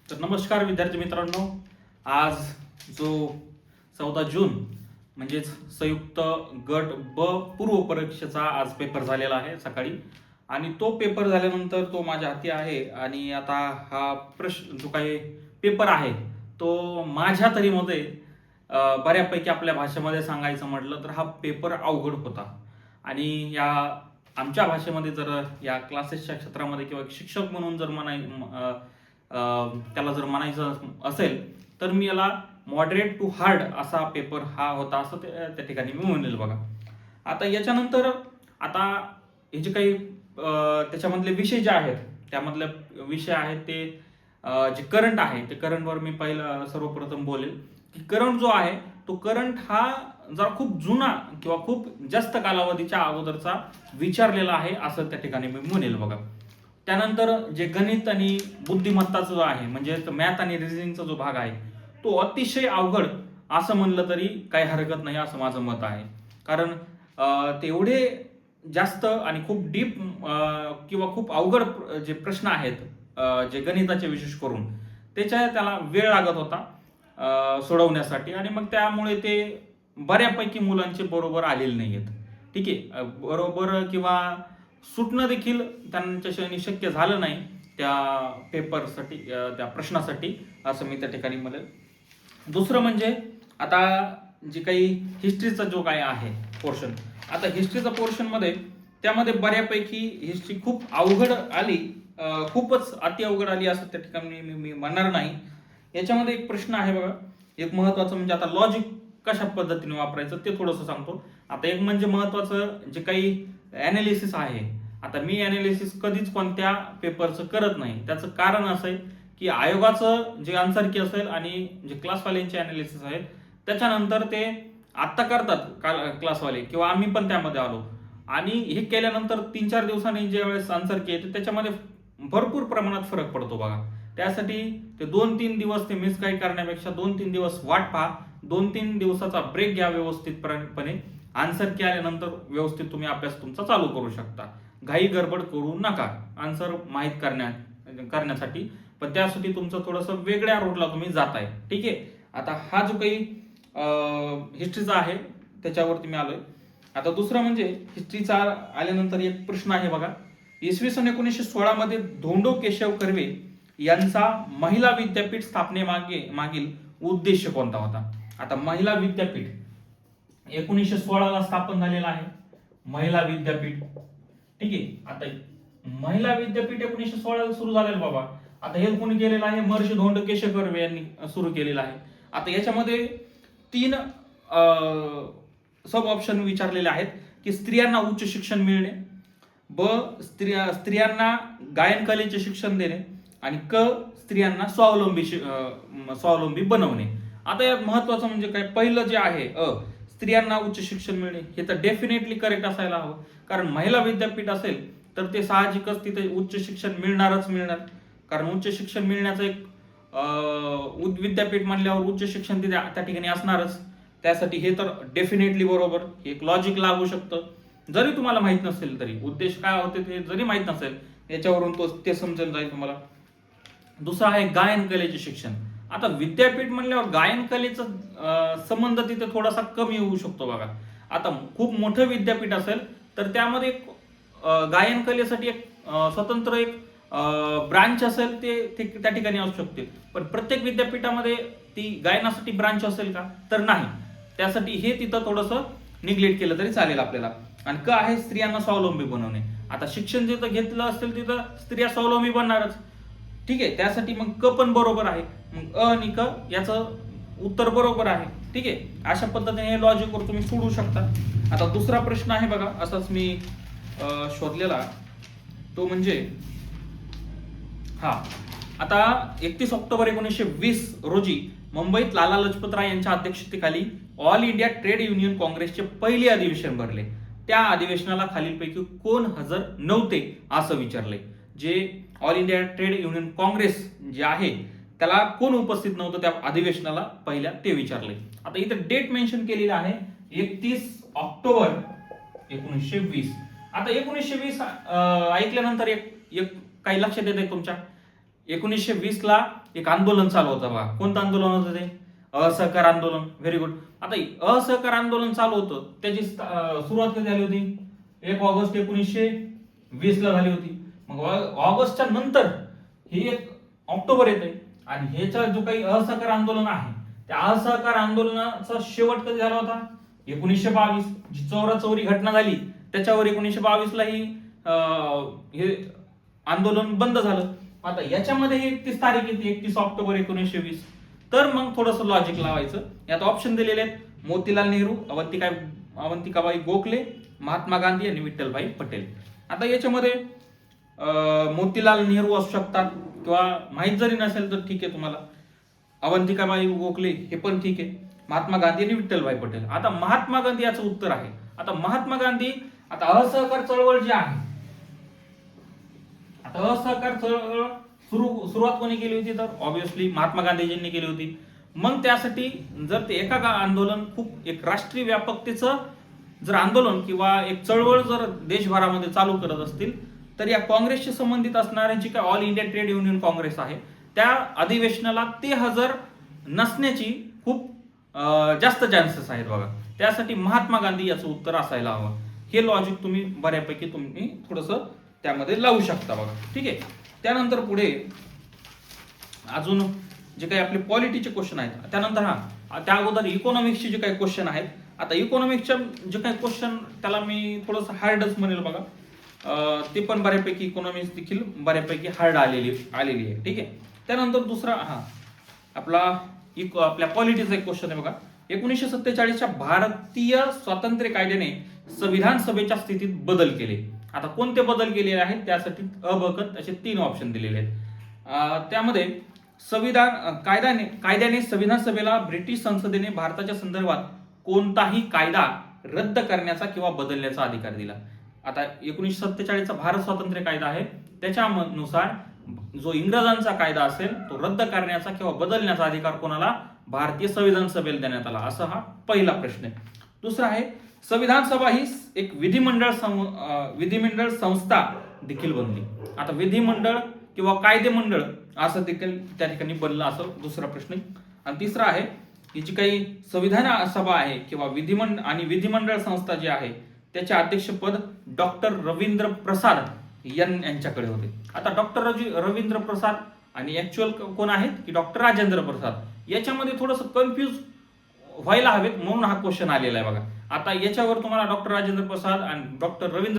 तर नमस्कार विद्यार्थी मित्रांनो, आज जो 14 जून म्हणजेच संयुक्त गट ब पूर्व परीक्षेचा आज पेपर झालेला आहे सकाळी. आणि तो पेपर झाल्यानंतर तो माझ्या हाती आहे. आणि आता हा प्रश्न जो काही पेपर आहे तो माझ्या तरी मध्ये बऱ्यापैकी आपल्या भाषेमध्ये सांगायचं म्हटलं तर हा पेपर अवघड होता. आणि या आमच्या भाषेमध्ये जर या क्लासेसच्या क्षेत्रामध्ये किंवा एक शिक्षक म्हणून जर त्याला जर म्हणायचं असेल तर मी याला मॉडरेट टू हार्ड असा पेपर हा होता असं त्या ठिकाणी मी म्हणेल बघा. आता याच्यानंतर आता हे जे काही त्याच्यामधले विषय जे आहेत त्यामधले विषय आहेत ते जे करंट आहे ते करंटवर मी पहिलं सर्वप्रथम बोलेल की करंट जो आहे तो करंट हा जरा खूप जुना किंवा खूप जास्त कालावधीच्या अगोदरचा विचारलेला आहे असं त्या ठिकाणी मी म्हणेल बघा. त्यानंतर जे गणित आणि बुद्धिमत्ताचा जो आहे म्हणजे मॅथ आणि रिझनिंगचा जो भाग आहे तो अतिशय अवघड असं म्हणलं तरी काही हरकत नाही असं माझं मत आहे. कारण तेवढे जास्त आणि खूप डीप किंवा खूप अवघड जे प्रश्न आहेत जे गणिताचे विशेष करून त्याला वेळ लागत होता सोडवण्यासाठी. आणि मग त्यामुळे ते बऱ्यापैकी मुलांचे बरोबर आलेले नाही आहेत. ठीक आहे, बरोबर किंवा सुटणं देखील त्यांच्याशी शक्य झालं नाही त्या पेपरसाठी त्या प्रश्नासाठी असं मी त्या ठिकाणी म्हणेल. दुसरं म्हणजे आता जे काही हिस्ट्रीचा जो काय आहे पोर्शन, आता हिस्ट्रीचा पोर्शन मध्ये त्यामध्ये बऱ्यापैकी हिस्ट्री खूप अवघड आली, खूपच अति अवघड आली असं त्या ठिकाणी मी म्हणणार नाही. याच्यामध्ये एक प्रश्न आहे बघा, एक महत्वाचं म्हणजे आता लॉजिक कशा पद्धतीने वापरायचं ते थोडंसं सांगतो. आता एक म्हणजे महत्वाचं जे काही ॲनालिसिस आहे, आता मी ॲनालिसिस कधीच कोणत्या पेपरचं करत नाही. त्याचं कारण असं आहे की आयोगाचं जे आन्सर की असेल आणि जे क्लासवाल्यांचे ॲनालिसिस आहेत त्याच्यानंतर ते आत्ता करतात क्लासवाले किंवा आम्ही पण त्यामध्ये आलो. आणि हे केल्यानंतर 3-4 दिवसांनी ज्या वेळेस आन्सर की येते त्याच्यामध्ये भरपूर प्रमाणात फरक पडतो बघा. त्यासाठी ते 2-3 दिवस ते मिस गाईड करण्यापेक्षा 2-3 दिवस वाट पहा, 2-3 दिवसाचा ब्रेक घ्या व्यवस्थितपणे. आन्सर की आल्यानंतर व्यवस्थित तुम्ही अभ्यास तुमचा चालू करू शकता. घाई गडबड करू नका आन्सर माहीत करण्यासाठी, पण त्यासाठी तुमचं थोडंसं वेगळ्या रूटला तुम्ही जाताय. ठीक आहे, आता हा जो काही हिस्ट्रीचा आहे त्याच्यावरती मी आलोय. आता दुसरं म्हणजे हिस्ट्रीचा आल्यानंतर एक प्रश्न आहे बघा, इसवी सन 1916 मध्ये धोंडो केशव कर्वे यांचा महिला विद्यापीठ मागील उद्देश कोणता होता. आता महिला विद्यापीठ 1916 ला स्थापन झालेला आहे महिला विद्यापीठ. ठीक आहे, आता महिला विद्यापीठ 1916 ला सुरू झालेलं बाबा. आता हे कोणी केलेलं आहे, महर्षी धोंडो केशव कर्वे यांनी सुरू केलेलं आहे. आता याच्यामध्ये 3 सब ऑप्शन विचारलेले आहेत की स्त्रियांना उच्च शिक्षण मिळणे, ब स्त्रियांना गायन कलेचे शिक्षण देणे, आणि क स्त्रियांना स्वावलंबी बनवणे. आता यात महत्वाचं म्हणजे काय, पहिलं जे आहे स्त्रियांना उच्च शिक्षण मिळणे हे तर डेफिनेटली करेक्ट असायला हवं. कारण महिला विद्यापीठ असेल तर ते साहजिकच तिथे उच्च शिक्षण मिळणार. कारण उच्च शिक्षण मिळण्याचं एक विद्यापीठ म्हणल्यावर उच्च शिक्षण तिथे त्या ठिकाणी असणारच. त्यासाठी हे तर डेफिनेटली बरोबर, एक लॉजिक लागू शकतं. जरी तुम्हाला माहित नसेल तरी उद्देश काय होते ते जरी माहित नसेल याच्यावरून ते समजेल जाईल तुम्हाला. दुसरं आहे गायन कलेचे शिक्षण. आता विद्यापीठ म्हणल्यावर गायन कलेचा संबंध तिथे थोडासा कमी होऊ शकतो बघा. आता खूप मोठं विद्यापीठ असेल तर त्यामध्ये गायन कलेसाठी एक स्वतंत्र एक ब्रांच असेल ते त्या ठिकाणी असू शकते. पण प्रत्येक विद्यापीठामध्ये ती गायनासाठी ब्रांच असेल का, तर नाही. त्यासाठी हे तिथं थोडंसं निग्लेक्ट केलं तरी चालेल आपल्याला. आणि क आहे स्त्रियांना स्वावलंबी बनवणे. आता शिक्षण जिथं घेतलं असेल तिथं स्त्रिया स्वावलंबी बनणारच. ठीक आहे, त्यासाठी मग क पण बरोबर आहे. मग अ आणि क याचं उत्तर बरोबर आहे. ठीक आहे, अशा पद्धतीने हे लॉजिकवर तुम्ही सोडू शकता. आता दुसरा प्रश्न आहे बघा, असाच मी शोधलेला, तो म्हणजे आता 31 ऑक्टोबर 1920 रोजी मुंबईत लाला लजपत राय यांच्या अध्यक्षतेखाली ऑल इंडिया ट्रेड युनियन काँग्रेसचे पहिले अधिवेशन भरले. त्या अधिवेशनाला खालीलपैकी कोण हजर नव्हते असं विचारले. जे all India trade union Congress जे आहे त्याला कोण उपस्थित नव्हतं त्या अधिवेशनाला पहिल्या ते विचारले. आता इथे डेट मेन्शन केलेली आहे 31 ऑक्टोबर 1920. आता 1920 ऐकल्यानंतर एक काही लक्षात येते तुमच्या, 1920 ला एक आंदोलन चालू होतं बघा. कोणतं आंदोलन होतं ते? असहकार आंदोलन. Very good. आता असहकार आंदोलन चालू होतं, त्याची सुरुवात कधी झाली होती? 1 ऑगस्ट 1920 ला झाली होती. मग ऑगस्टच्या नंतर ही 1 ऑक्टोबर येते आणि ह्याचा जो काही असहकार आंदोलन आहे, त्या असहकार आंदोलनाचा शेवट कधी झाला होता? 1922. जी चौरी घटना झाली त्याच्यावर 1922 ला ही हे आंदोलन बंद झालं. आता याच्यामध्ये 31 तारीख येते, 31 ऑक्टोबर 1920. तर मग थोडंसं लॉजिक लावायचं. यात ऑप्शन दिलेले आहेत: मोतीलाल नेहरू, अवंतिकाबाई गोखले, महात्मा गांधी आणि विठ्ठलभाई पटेल. आता याच्यामध्ये मोतीलाल नेहरू असू शकतात किंवा माहित जरी नसेल तर ठीक आहे तुम्हाला, अवंतिकाबाई गोखले हे पण ठीक आहे, महात्मा गांधी आणि विठ्ठलभाई पटेल. आता महात्मा गांधी याचं उत्तर आहे. आता महात्मा गांधी, आता असहकार चळवळ जी आहे, आता असहकार चळवळ सुरुवात कोणी केली होती? तर ऑब्विसली महात्मा गांधीजींनी केली होती. मग त्यासाठी जर ते एका आंदोलन खूप एक राष्ट्रीय व्यापकतेचं जर आंदोलन किंवा एक चळवळ जर देशभरामध्ये चालू करत असतील, तर या काँग्रेसशी संबंधित असणाऱ्या जी काय all India trade union Congress आहे, त्या अधिवेशनाला ते हजर नसण्याची खूप जास्त चान्सेस आहेत बघा. त्यासाठी महात्मा गांधी याचं उत्तर असायला हवं. हे लॉजिक तुम्ही बऱ्यापैकी तुम्ही थोडंसं त्यामध्ये लावू शकता बघा. ठीक आहे. त्यानंतर पुढे अजून जे काही आपले पॉलिटीचे क्वेश्चन आहेत, त्यानंतर त्या अगोदर इकॉनॉमिक्सचे जे काही क्वेश्चन आहेत. आता इकॉनॉमिक्सच्या जे काही क्वेश्चन त्याला मी थोडंसं हार्डच म्हणेल बघा. ते पण बऱ्यापैकी इकॉनॉमिक्स देखील बऱ्यापैकी हार्ड आलेली आहे. ठीक आहे. त्यानंतर दुसरा आपल्या पॉलिटीचा एक क्वेश्चन आहे बघा. 1947च्या भारतीय स्वातंत्र्य कायद्याने संविधान सभेच्या स्थितीत बदल केले. आता कोणते बदल केलेले आहेत? त्यासाठी अबकत असे 3 ऑप्शन दिलेले आहेत. त्यामध्ये कायद्याने संविधान सभेला ब्रिटिश संसदेने भारताच्या संदर्भात कोणताही कायदा रद्द करण्याचा किंवा बदलण्याचा अधिकार दिला. आता 1947चा भारत स्वातंत्र्य कायदा आहे, त्याच्यानुसार जो इंग्रजांचा कायदा असेल तो रद्द करण्याचा किंवा बदलण्याचा अधिकार कोणाला? भारतीय संविधान सभेला देण्यात आला. असा हा पहिला प्रश्न आहे. दुसरा आहे, संविधान सभा ही एक विधिमंडळ संस्था देखील बनली. आता विधिमंडळ किंवा कायदेमंडळ असं देखील त्या ठिकाणी बनलं, असं दुसरा प्रश्न. आणि तिसरा आहे की जी काही संविधान सभा आहे किंवा विधिमंडळ संस्था जी आहे त्याचे अध्यक्षपद डॉक्टर रवींद्र प्रसाद यांच्याकडे होते. आता डॉक्टर रवींद्र प्रसाद आणि ऍक्च्युअल कोण आहेत की डॉक्टर राजेंद्र प्रसाद, याच्यामध्ये थोडंसं कन्फ्यूज व्हायला हवेत म्हणून हा क्वेश्चन आलेला आहे बघा. आता याच्यावर तुम्हाला डॉक्टर राजेंद्र प्रसाद आणि डॉक्टर रवींद्र